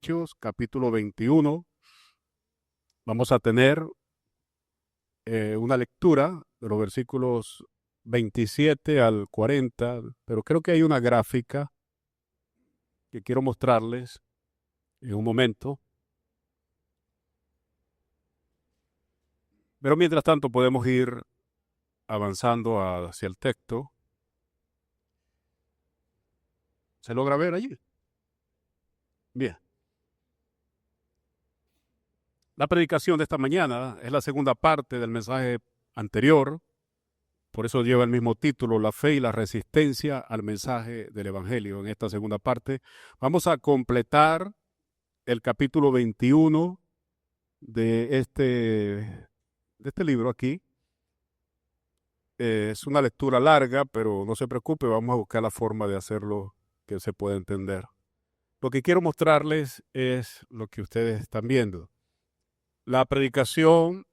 Hechos, capítulo 21. Vamos a tener una lectura de los versículos 27 al 40, pero creo que hay una gráfica que quiero mostrarles en un momento. Pero mientras tanto podemos ir avanzando hacia el texto. ¿Se logra ver allí? Bien. La predicación de esta mañana es la segunda parte del mensaje anterior. Por eso lleva el mismo título, la fe y la resistencia al mensaje del Evangelio. En esta segunda parte vamos a completar el capítulo 21 de este libro aquí. Es una lectura larga, pero no se preocupe, vamos a buscar la forma de hacerlo que se pueda entender. Lo que quiero mostrarles es lo que ustedes están viendo. La predicación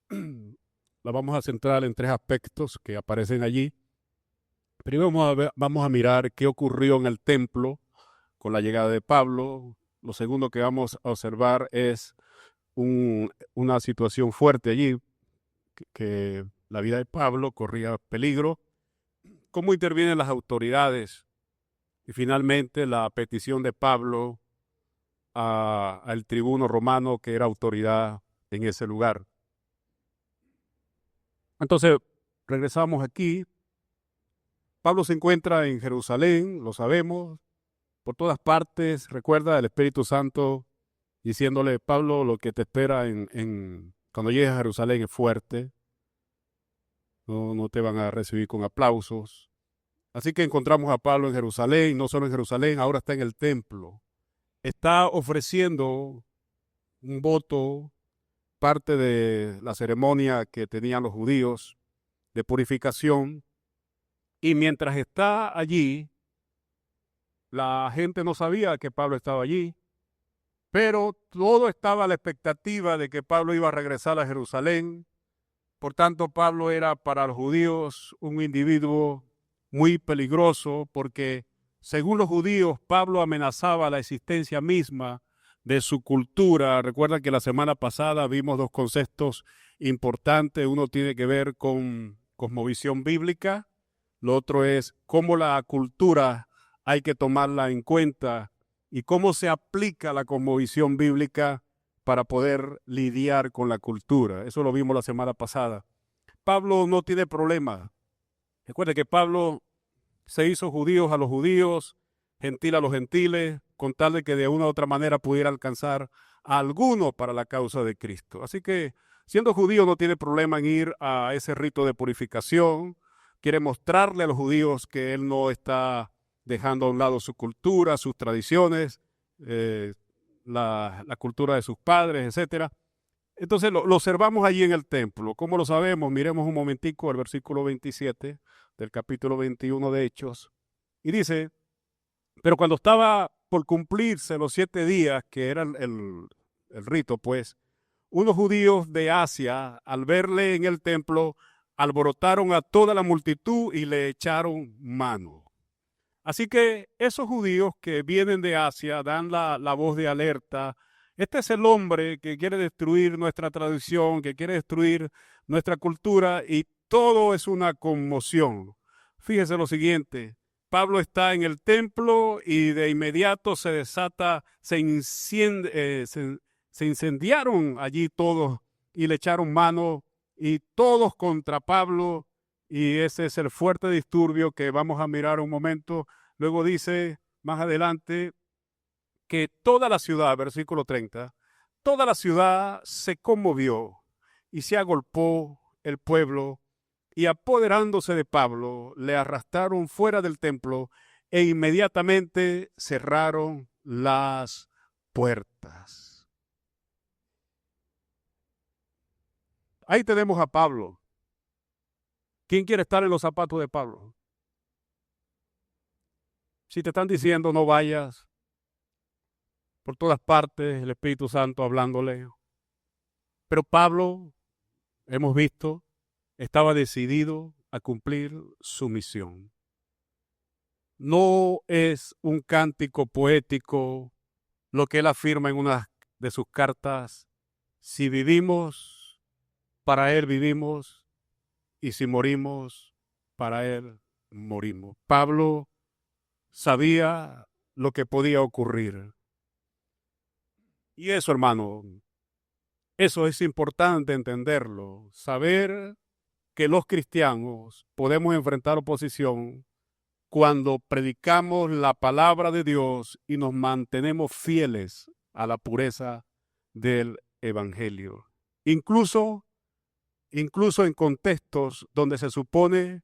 la vamos a centrar en tres aspectos que aparecen allí. Primero vamos a mirar qué ocurrió en el templo con la llegada de Pablo. Lo segundo que vamos a observar es una situación fuerte allí, que la vida de Pablo corría peligro. ¿Cómo intervienen las autoridades? Y finalmente la petición de Pablo al tribuno romano que era autoridad en ese lugar. Entonces, regresamos aquí. Pablo se encuentra en Jerusalén, lo sabemos, por todas partes. Recuerda el Espíritu Santo diciéndole, Pablo, lo que te espera cuando llegues a Jerusalén es fuerte. No te van a recibir con aplausos. Así que encontramos a Pablo en Jerusalén, no solo en Jerusalén, ahora está en el templo. Está ofreciendo un voto, parte de la ceremonia que tenían los judíos de purificación. Y mientras está allí, la gente no sabía que Pablo estaba allí, pero todo estaba a la expectativa de que Pablo iba a regresar a Jerusalén. Por tanto, Pablo era para los judíos un individuo muy peligroso porque, según los judíos, Pablo amenazaba la existencia misma de su cultura. Recuerda que la semana pasada vimos dos conceptos importantes. Uno tiene que ver con cosmovisión bíblica, lo otro es cómo la cultura hay que tomarla en cuenta y cómo se aplica la cosmovisión bíblica para poder lidiar con la cultura. Eso lo vimos la semana pasada. Pablo no tiene problema. Recuerde que Pablo se hizo judíos a los judíos, gentil a los gentiles, con tal de que de una u otra manera pudiera alcanzar a alguno para la causa de Cristo. Así que, siendo judío, no tiene problema en ir a ese rito de purificación. Quiere mostrarle a los judíos que él no está dejando a un lado su cultura, sus tradiciones, la cultura de sus padres, etcétera. Entonces lo observamos allí en el templo. ¿Cómo lo sabemos? Miremos un momentico el versículo 27 del capítulo 21 de Hechos. Y dice, pero cuando estaba por cumplirse los 7 días, que era el rito, pues, unos judíos de Asia, al verle en el templo, alborotaron a toda la multitud y le echaron mano. Así que esos judíos que vienen de Asia dan la voz de alerta. Este es el hombre que quiere destruir nuestra tradición, que quiere destruir nuestra cultura y todo es una conmoción. Fíjese lo siguiente, Pablo está en el templo y de inmediato se desata, se incendiaron allí todos y le echaron mano y todos contra Pablo. Y ese es el fuerte disturbio que vamos a mirar un momento. Luego dice más adelante que toda la ciudad, versículo 30, toda la ciudad se conmovió y se agolpó el pueblo y apoderándose de Pablo, le arrastraron fuera del templo e inmediatamente cerraron las puertas. Ahí tenemos a Pablo. ¿Quién quiere estar en los zapatos de Pablo? Si te están diciendo no vayas, por todas partes el Espíritu Santo hablándole. Pero Pablo, hemos visto, estaba decidido a cumplir su misión. No es un cántico poético lo que él afirma en una de sus cartas: si vivimos, para él vivimos, y si morimos, para él morimos. Pablo sabía lo que podía ocurrir. Y eso, hermano, eso es importante entenderlo, saber que los cristianos podemos enfrentar oposición cuando predicamos la palabra de Dios y nos mantenemos fieles a la pureza del Evangelio. Incluso en contextos donde se supone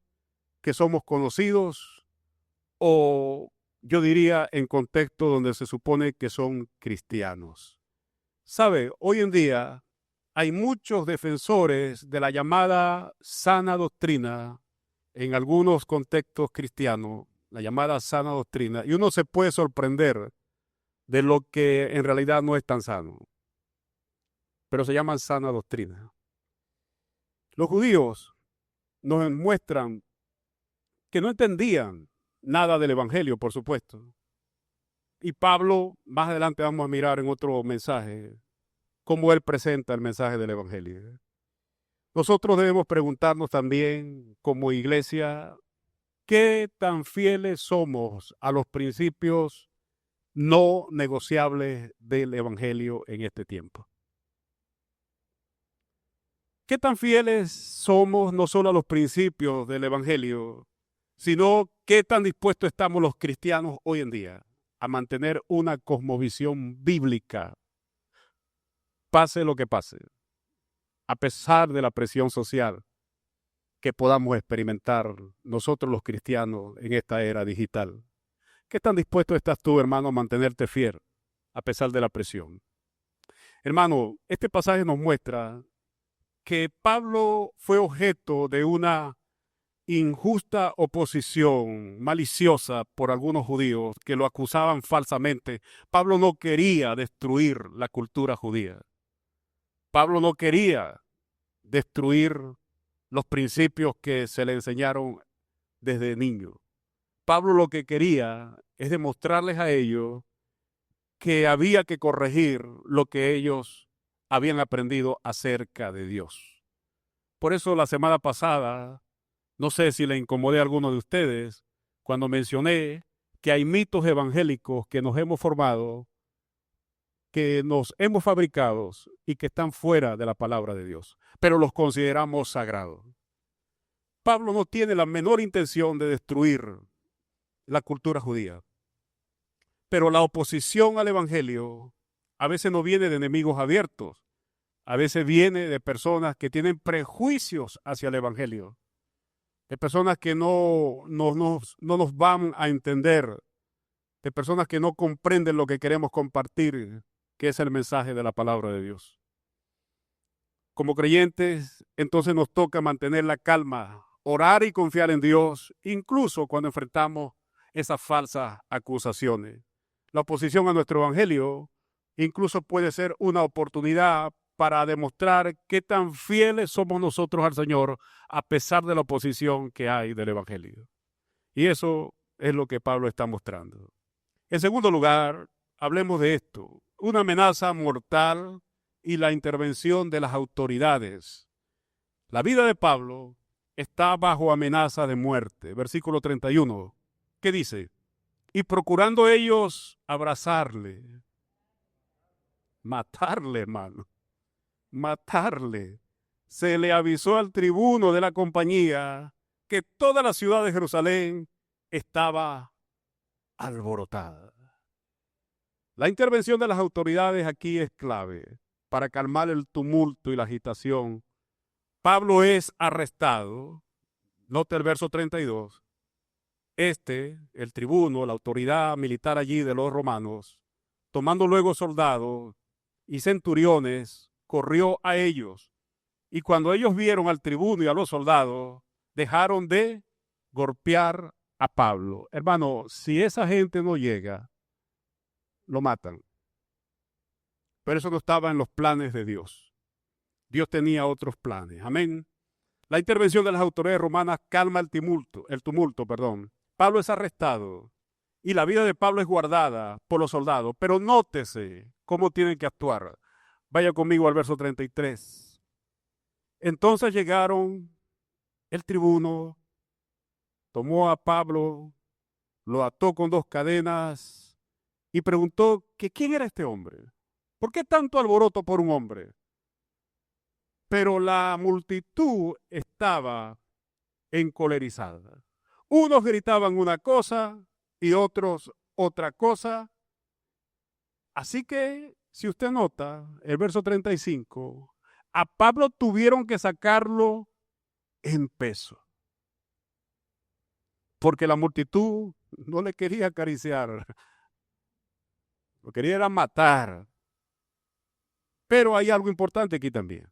que somos conocidos, o yo diría en contextos donde se supone que son cristianos. ¿Sabe? Hoy en día hay muchos defensores de la llamada sana doctrina en algunos contextos cristianos, la llamada sana doctrina, y uno se puede sorprender de lo que en realidad no es tan sano, pero se llaman sana doctrina. Los judíos nos muestran que no entendían nada del Evangelio, por supuesto. Y Pablo, más adelante vamos a mirar en otro mensaje, cómo él presenta el mensaje del Evangelio. Nosotros debemos preguntarnos también, como iglesia, ¿qué tan fieles somos a los principios no negociables del Evangelio en este tiempo? ¿Qué tan fieles somos no solo a los principios del Evangelio, sino qué tan dispuestos estamos los cristianos hoy en día a mantener una cosmovisión bíblica, pase lo que pase, a pesar de la presión social que podamos experimentar nosotros los cristianos en esta era digital? ¿Qué tan dispuesto estás tú, hermano, a mantenerte fiel a pesar de la presión? Hermano, este pasaje nos muestra que Pablo fue objeto de una injusta oposición maliciosa por algunos judíos que lo acusaban falsamente. Pablo no quería destruir la cultura judía. Pablo no quería destruir los principios que se le enseñaron desde niño. Pablo lo que quería es demostrarles a ellos que había que corregir lo que ellos habían aprendido acerca de Dios. Por eso la semana pasada, no sé si le incomodé a alguno de ustedes, cuando mencioné que hay mitos evangélicos que nos hemos formado, que nos hemos fabricado y que están fuera de la palabra de Dios, pero los consideramos sagrados. Pablo no tiene la menor intención de destruir la cultura judía, pero la oposición al evangelio a veces no viene de enemigos abiertos, a veces viene de personas que tienen prejuicios hacia el evangelio, de personas que no nos van a entender, de personas que no comprenden lo que queremos compartir, que es el mensaje de la palabra de Dios. Como creyentes, entonces nos toca mantener la calma, orar y confiar en Dios, incluso cuando enfrentamos esas falsas acusaciones. La oposición a nuestro evangelio incluso puede ser una oportunidad para demostrar qué tan fieles somos nosotros al Señor a pesar de la oposición que hay del evangelio. Y eso es lo que Pablo está mostrando. En segundo lugar, hablemos de esto: una amenaza mortal y la intervención de las autoridades. La vida de Pablo está bajo amenaza de muerte. Versículo 31. ¿Qué dice? Y procurando ellos abrazarle, matarle, hermano, matarle, se le avisó al tribuno de la compañía que toda la ciudad de Jerusalén estaba alborotada. La intervención de las autoridades aquí es clave para calmar el tumulto y la agitación. Pablo es arrestado. Note el verso 32. El tribuno, la autoridad militar allí de los romanos, tomando luego soldados y centuriones, corrió a ellos. Y cuando ellos vieron al tribuno y a los soldados, dejaron de golpear a Pablo. Hermano, si esa gente no llega, lo matan. Pero eso no estaba en los planes de Dios. Dios tenía otros planes. Amén. La intervención de las autoridades romanas calma el tumulto. Pablo es arrestado y la vida de Pablo es guardada por los soldados. Pero nótese cómo tienen que actuar. Vaya conmigo al verso 33. Entonces llegaron el tribuno, tomó a Pablo, lo ató con 2 cadenas y preguntó que quién era este hombre. ¿Por qué tanto alboroto por un hombre? Pero la multitud estaba encolerizada. Unos gritaban una cosa y otros otra cosa. Así que, si usted nota, el verso 35, a Pablo tuvieron que sacarlo en peso, porque la multitud no le quería acariciar, lo quería era matar. Pero hay algo importante aquí también.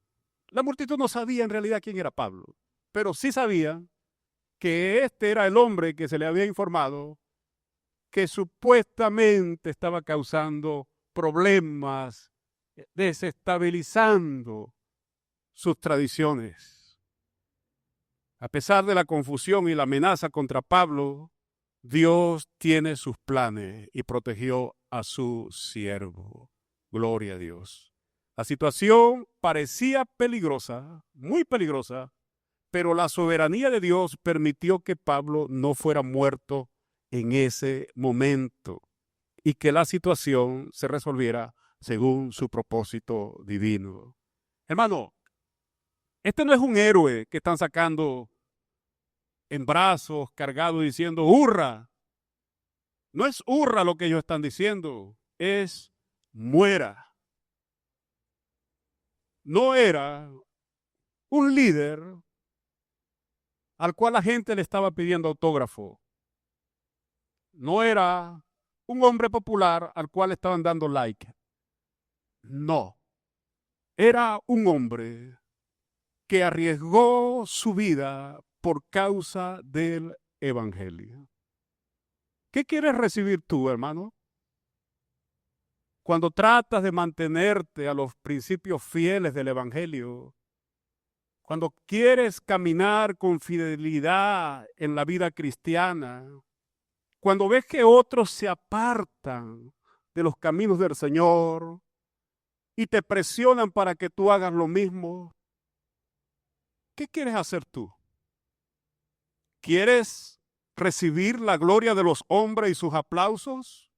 La multitud no sabía en realidad quién era Pablo, pero sí sabía que este era el hombre que se le había informado que supuestamente estaba causando problemas, desestabilizando sus tradiciones. A pesar de la confusión y la amenaza contra Pablo, Dios tiene sus planes y protegió a su siervo. Gloria a Dios. La situación parecía peligrosa, muy peligrosa, pero la soberanía de Dios permitió que Pablo no fuera muerto en ese momento y que la situación se resolviera según su propósito divino. Hermano, este no es un héroe que están sacando en brazos, cargado diciendo ¡hurra! No es hurra lo que ellos están diciendo, es muera. No era un líder al cual la gente le estaba pidiendo autógrafo. No era un hombre popular al cual estaban dando like. No. Era un hombre que arriesgó su vida por causa del evangelio. ¿Qué quieres recibir tú, hermano? Cuando tratas de mantenerte a los principios fieles del evangelio, cuando quieres caminar con fidelidad en la vida cristiana, cuando ves que otros se apartan de los caminos del Señor y te presionan para que tú hagas lo mismo, ¿qué quieres hacer tú? ¿Quieres recibir la gloria de los hombres y sus aplausos?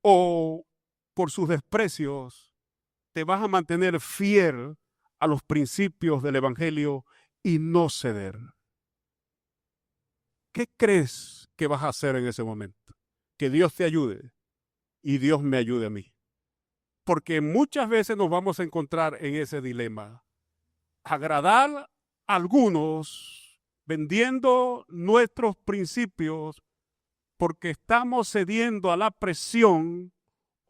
¿O por sus desprecios te vas a mantener fiel a los principios del Evangelio y no ceder? ¿Qué crees que vas a hacer en ese momento? Que Dios te ayude y Dios me ayude a mí. Porque muchas veces nos vamos a encontrar en ese dilema. Agradar a algunos vendiendo nuestros principios porque estamos cediendo a la presión,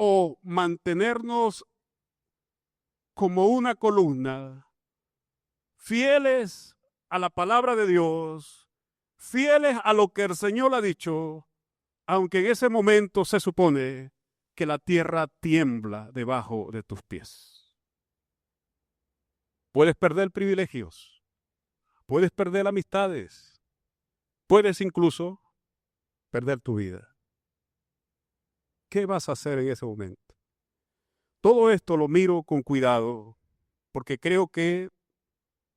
o mantenernos como una columna, fieles a la palabra de Dios, fieles a lo que el Señor ha dicho, aunque en ese momento se supone que la tierra tiembla debajo de tus pies. Puedes perder privilegios, puedes perder amistades, puedes incluso perder tu vida. ¿Qué vas a hacer en ese momento? Todo esto lo miro con cuidado porque creo que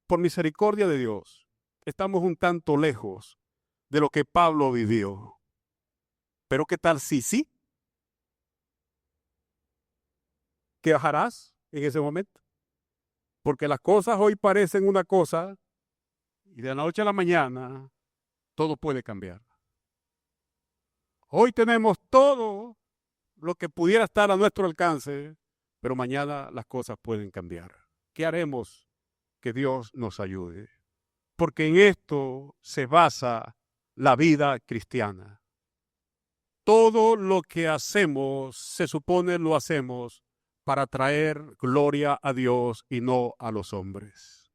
por misericordia de Dios estamos un tanto lejos de lo que Pablo vivió. Pero ¿qué tal si sí? ¿Qué harás en ese momento? Porque las cosas hoy parecen una cosa y de la noche a la mañana todo puede cambiar. Hoy tenemos todo lo que pudiera estar a nuestro alcance, pero mañana las cosas pueden cambiar. ¿Qué haremos? Que Dios nos ayude. Porque en esto se basa la vida cristiana. Todo lo que hacemos, se supone lo hacemos para traer gloria a Dios y no a los hombres.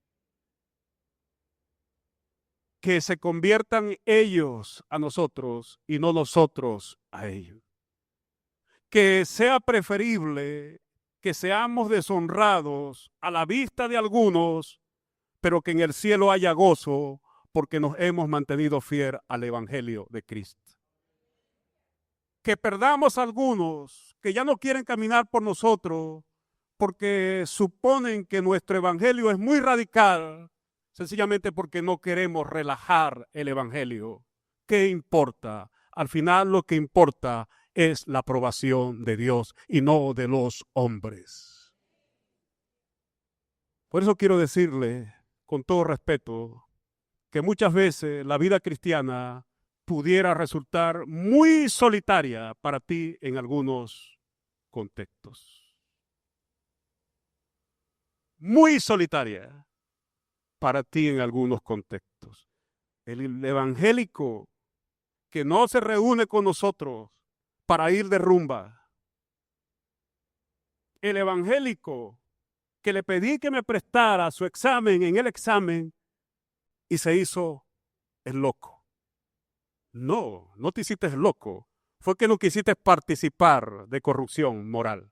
Que se conviertan ellos a nosotros y no nosotros a ellos. Que sea preferible que seamos deshonrados a la vista de algunos, pero que en el cielo haya gozo porque nos hemos mantenido fiel al Evangelio de Cristo. que perdamos a algunos que ya no quieren caminar por nosotros porque suponen que nuestro evangelio es muy radical, sencillamente porque no queremos relajar el evangelio. ¿Qué importa? Al final lo que importa es la aprobación de Dios y no de los hombres. Por eso quiero decirle, con todo respeto, que muchas veces la vida cristiana pudiera resultar muy solitaria para ti en algunos contextos. Muy solitaria para ti en algunos contextos. El evangélico que no se reúne con nosotros para ir de rumba. El evangélico que le pedí que me prestara su examen en el examen y se hizo el loco. No, no te hiciste el loco. Fue que no quisiste participar de corrupción moral.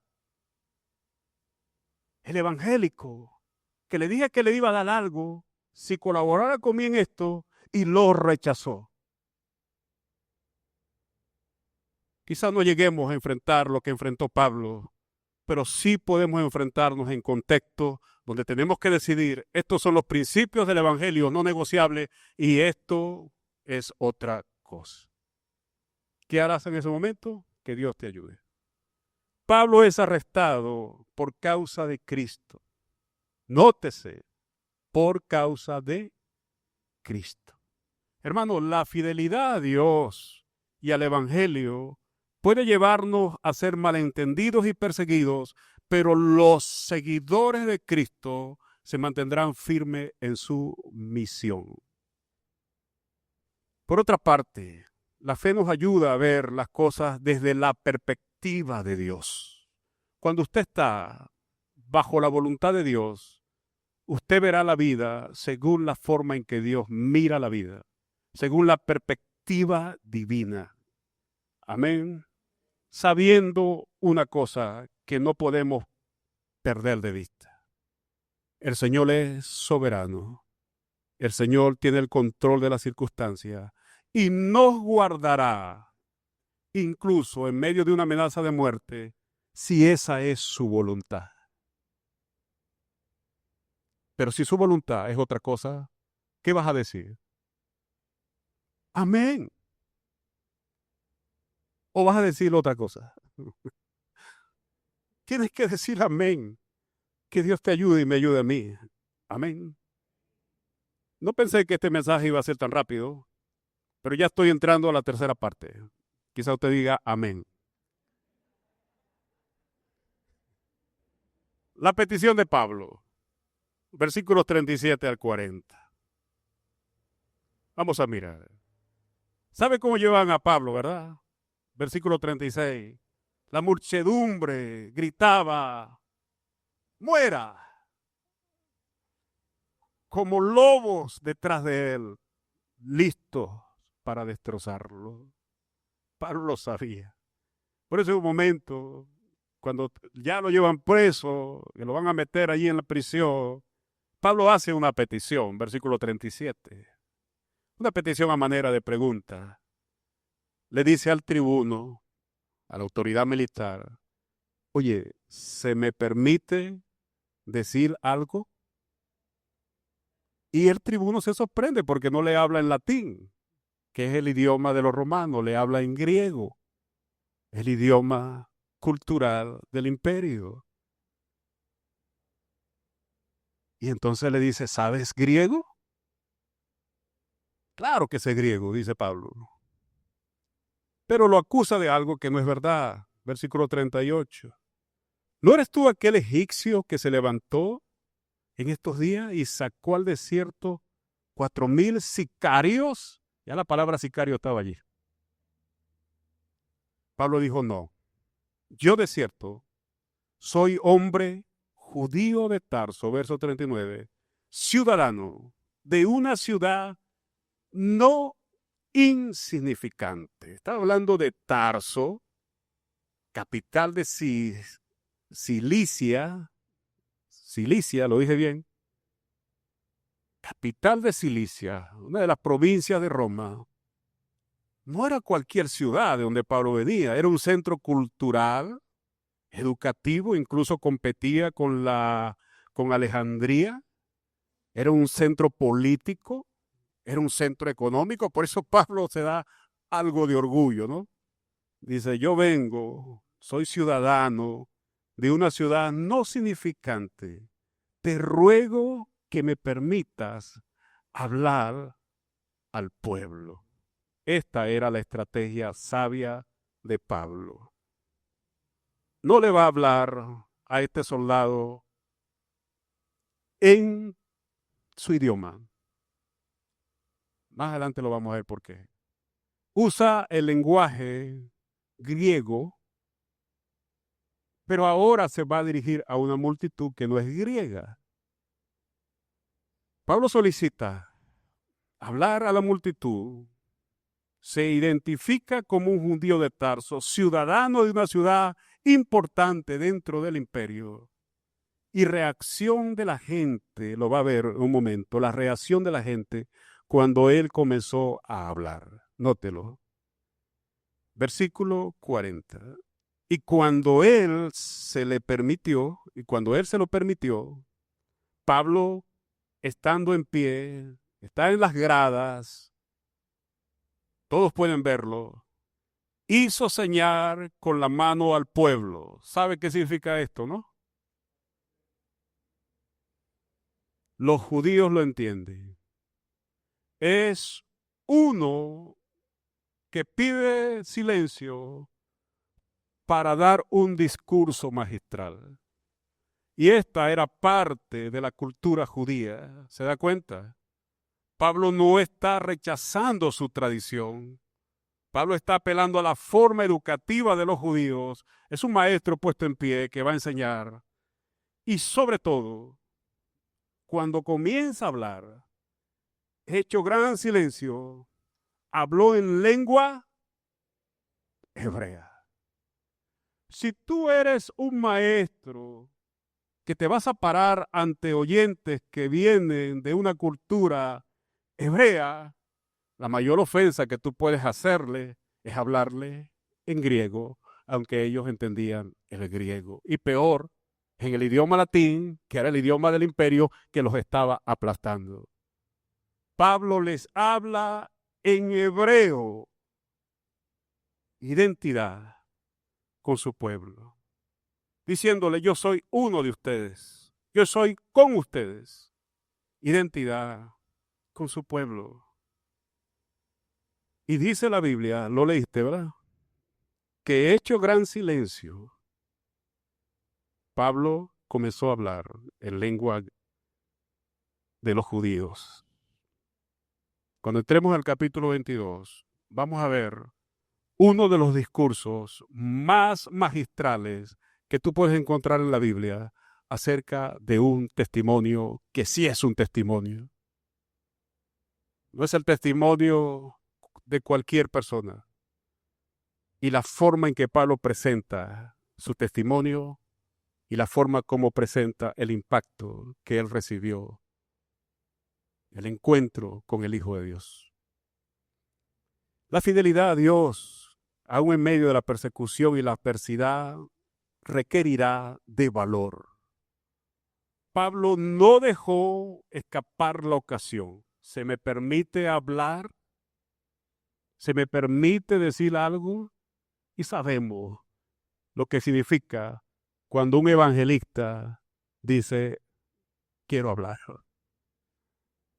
El evangélico que le dije que le iba a dar algo si colaborara conmigo en esto y lo rechazó. Quizás no lleguemos a enfrentar lo que enfrentó Pablo, pero sí podemos enfrentarnos en contextos donde tenemos que decidir, estos son los principios del evangelio no negociables y esto es otra cosa. ¿Qué harás en ese momento? Que Dios te ayude. Pablo es arrestado por causa de Cristo. Nótese, por causa de Cristo. Hermano, la fidelidad a Dios y al evangelio puede llevarnos a ser malentendidos y perseguidos, pero los seguidores de Cristo se mantendrán firmes en su misión. Por otra parte, la fe nos ayuda a ver las cosas desde la perspectiva de Dios. Cuando usted está bajo la voluntad de Dios, usted verá la vida según la forma en que Dios mira la vida, según la perspectiva divina. Amén. Sabiendo una cosa que no podemos perder de vista. El Señor es soberano. El Señor tiene el control de las circunstancias y nos guardará incluso en medio de una amenaza de muerte si esa es su voluntad. Pero si su voluntad es otra cosa, ¿qué vas a decir? Amén. ¿O vas a decir otra cosa? Tienes que decir amén. Que Dios te ayude y me ayude a mí. Amén. No pensé que este mensaje iba a ser tan rápido, pero ya estoy entrando a la tercera parte. Quizá usted diga amén. La petición de Pablo, versículos 37 al 40. Vamos a mirar. ¿Sabe cómo llevan a Pablo, verdad? Versículo 36. La muchedumbre gritaba, muera, como lobos detrás de él, listos para destrozarlo. Pablo lo sabía. Por eso en un momento, cuando ya lo llevan preso, que lo van a meter allí en la prisión, Pablo hace una petición, versículo 37. Una petición a manera de pregunta. Le dice al tribuno, a la autoridad militar, oye, ¿se me permite decir algo? Y el tribuno se sorprende porque no le habla en latín, que es el idioma de los romanos, le habla en griego, el idioma cultural del imperio. Y entonces le dice, ¿sabes griego? Claro que sé griego, dice Pablo. Pero lo acusa de algo que no es verdad. Versículo 38. ¿No eres tú aquel egipcio que se levantó en estos días y sacó al desierto 4,000 sicarios? Ya la palabra sicario estaba allí. Pablo dijo, no. Yo de cierto soy hombre judío de Tarso, verso 39, ciudadano de una ciudad no insignificante. Está hablando de Tarso, capital de Cilicia. Cilicia, lo dije bien. Capital de Cilicia, una de las provincias de Roma. no era cualquier ciudad de donde Pablo venía, era un centro cultural, educativo, incluso competía con Alejandría, era un centro político, era un centro económico, por eso Pablo se da algo de orgullo, ¿no? Dice, yo vengo, soy ciudadano de una ciudad no significante, te ruego que me permitas hablar al pueblo. Esta era la estrategia sabia de Pablo. No le va a hablar a este soldado en su idioma. Más adelante lo vamos a ver por qué. Usa el lenguaje griego, pero ahora se va a dirigir a una multitud que no es griega. Pablo solicita hablar a la multitud, se identifica como un judío de Tarso, ciudadano de una ciudad importante dentro del imperio. Y reacción de la gente, lo va a ver un momento, la reacción de la gente cuando él comenzó a hablar. Nótelo. Versículo 40. Y cuando él se lo permitió, Pablo, estando en pie, está en las gradas, todos pueden verlo, hizo señal con la mano al pueblo. ¿Sabe qué significa esto, no? Los judíos lo entienden. Es uno que pide silencio para dar un discurso magistral. Y esta era parte de la cultura judía. ¿Se da cuenta? Pablo no está rechazando su tradición. Pablo está apelando a la forma educativa de los judíos. Es un maestro puesto en pie que va a enseñar. Y sobre todo, cuando comienza a hablar, hecho gran silencio, habló en lengua hebrea. Si tú eres un maestro que te vas a parar ante oyentes que vienen de una cultura hebrea, la mayor ofensa que tú puedes hacerle es hablarle en griego, aunque ellos entendían el griego. Y peor, en el idioma latín, que era el idioma del imperio que los estaba aplastando. Pablo les habla en hebreo, identidad con su pueblo, diciéndole, yo soy uno de ustedes, yo soy con ustedes, identidad con su pueblo. Y dice la Biblia, lo leíste, ¿verdad? Que hecho gran silencio, Pablo comenzó a hablar en lengua de los judíos. Cuando entremos al capítulo 22, vamos a ver uno de los discursos más magistrales que tú puedes encontrar en la Biblia acerca de un testimonio que sí es un testimonio. No es el testimonio de cualquier persona. Y la forma en que Pablo presenta su testimonio y la forma como presenta el impacto que él recibió, el encuentro con el Hijo de Dios. La fidelidad a Dios, aun en medio de la persecución y la adversidad, requerirá de valor. Pablo no dejó escapar la ocasión. ¿Se me permite hablar? ¿Se me permite decir algo? Y sabemos lo que significa cuando un evangelista dice, quiero hablar.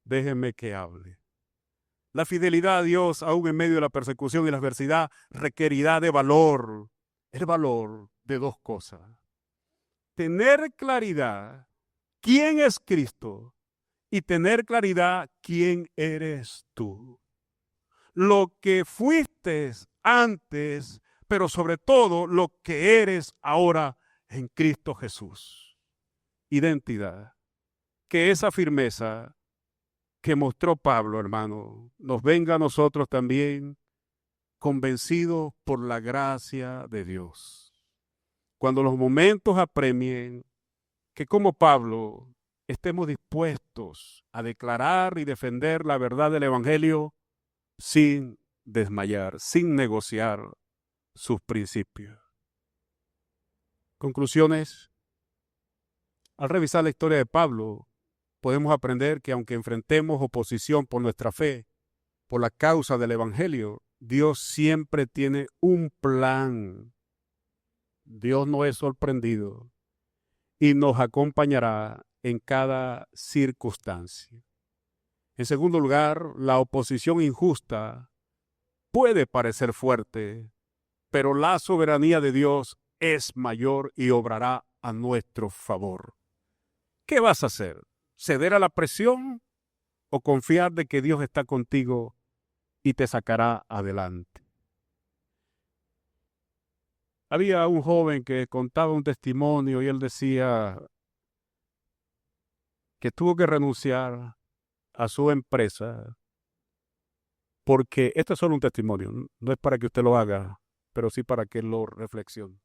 Déjenme que hable. La fidelidad a Dios, aun en medio de la persecución y la adversidad, requerirá de valor. El valor de dos cosas. Tener claridad quién es Cristo y tener claridad quién eres tú. Lo que fuiste antes, pero sobre todo lo que eres ahora en Cristo Jesús. Identidad. Que esa firmeza que mostró Pablo, hermano, nos venga a nosotros también convencidos por la gracia de Dios. Cuando los momentos apremien, que como Pablo estemos dispuestos a declarar y defender la verdad del Evangelio sin desmayar, sin negociar sus principios. Conclusiones. Al revisar la historia de Pablo, podemos aprender que aunque enfrentemos oposición por nuestra fe, por la causa del Evangelio, Dios siempre tiene un plan. Dios no es sorprendido y nos acompañará en cada circunstancia. En segundo lugar, la oposición injusta puede parecer fuerte, pero la soberanía de Dios es mayor y obrará a nuestro favor. ¿Qué vas a hacer? ¿Ceder a la presión o confiar de que Dios está contigo y te sacará adelante? Había un joven que contaba un testimonio y él decía que tuvo que renunciar a su empresa porque, esto es solo un testimonio, no es para que usted lo haga, pero sí para que lo reflexione.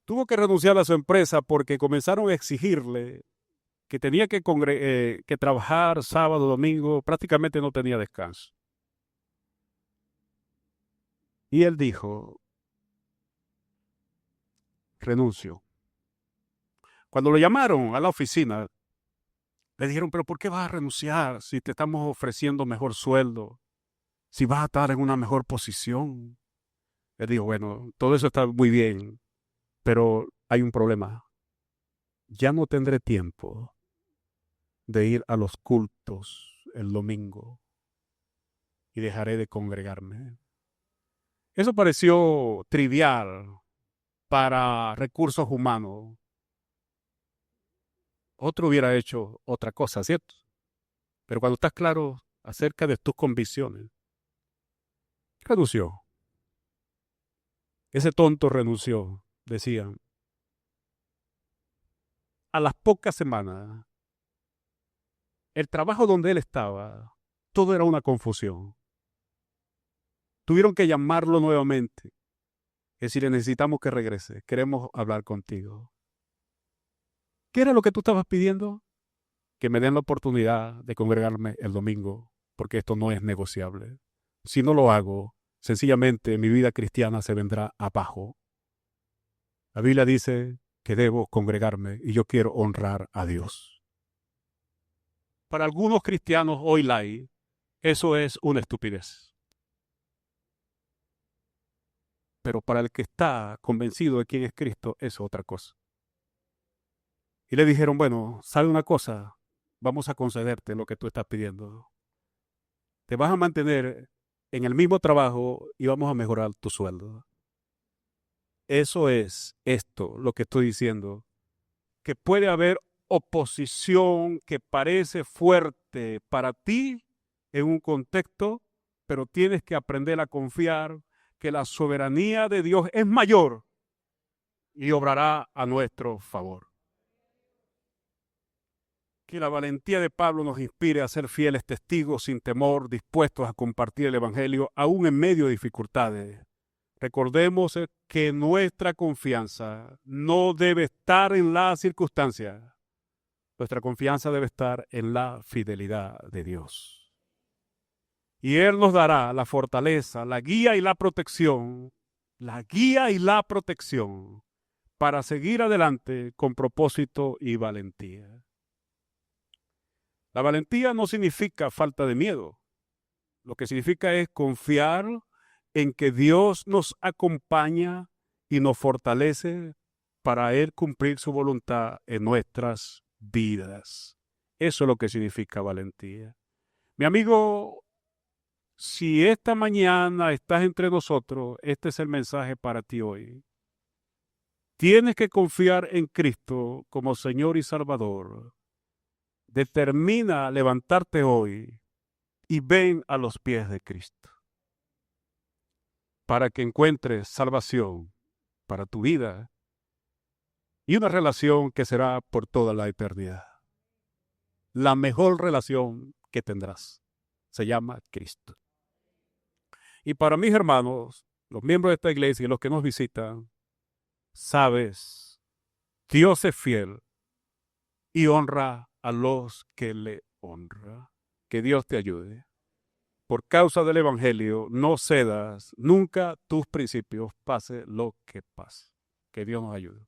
Tuvo que renunciar a su empresa porque comenzaron a exigirle que tenía que trabajar sábado, domingo, prácticamente no tenía descanso. Y él dijo, renuncio. Cuando lo llamaron a la oficina, le dijeron, pero ¿por qué vas a renunciar si te estamos ofreciendo mejor sueldo? Si vas a estar en una mejor posición. Él dijo, bueno, todo eso está muy bien, pero hay un problema. Ya no tendré tiempo de ir a los cultos el domingo y dejaré de congregarme. Eso pareció trivial para recursos humanos. Otro hubiera hecho otra cosa, ¿cierto? Pero cuando estás claro acerca de tus convicciones, renunció. Ese tonto renunció, decían. A las pocas semanas, el trabajo donde él estaba, todo era una confusión. Tuvieron que llamarlo nuevamente. Es decir, necesitamos que regrese. Queremos hablar contigo. ¿Qué era lo que tú estabas pidiendo? Que me den la oportunidad de congregarme el domingo, porque esto no es negociable. Si no lo hago, sencillamente mi vida cristiana se vendrá abajo. La Biblia dice que debo congregarme y yo quiero honrar a Dios. Para algunos cristianos hoy eso es una estupidez. Pero para el que está convencido de quién es Cristo, es otra cosa. Y le dijeron, bueno, ¿sabe una cosa? Vamos a concederte lo que tú estás pidiendo. Te vas a mantener en el mismo trabajo y vamos a mejorar tu sueldo. Eso es esto, lo que estoy diciendo, que puede haber oposición que parece fuerte para ti en un contexto, pero tienes que aprender a confiar que la soberanía de Dios es mayor y obrará a nuestro favor. Que la valentía de Pablo nos inspire a ser fieles testigos sin temor, dispuestos a compartir el Evangelio aún en medio de dificultades. Recordemos que nuestra confianza no debe estar en las circunstancias. Nuestra confianza debe estar en la fidelidad de Dios. Y Él nos dará la fortaleza, la guía y la protección para seguir adelante con propósito y valentía. La valentía no significa falta de miedo. Lo que significa es confiar en que Dios nos acompaña y nos fortalece para Él cumplir su voluntad en nuestras vidas. Eso es lo que significa valentía. Mi amigo, si esta mañana estás entre nosotros, este es el mensaje para ti hoy. Tienes que confiar en Cristo como Señor y Salvador. Determina levantarte hoy y ven a los pies de Cristo para que encuentres salvación para tu vida y una relación que será por toda la eternidad. La mejor relación que tendrás se llama Cristo. Y para mis hermanos, los miembros de esta iglesia y los que nos visitan, sabes, Dios es fiel y honra a los que le honra. Que Dios te ayude. por causa del Evangelio, no cedas nunca tus principios, pase lo que pase. Que Dios nos ayude.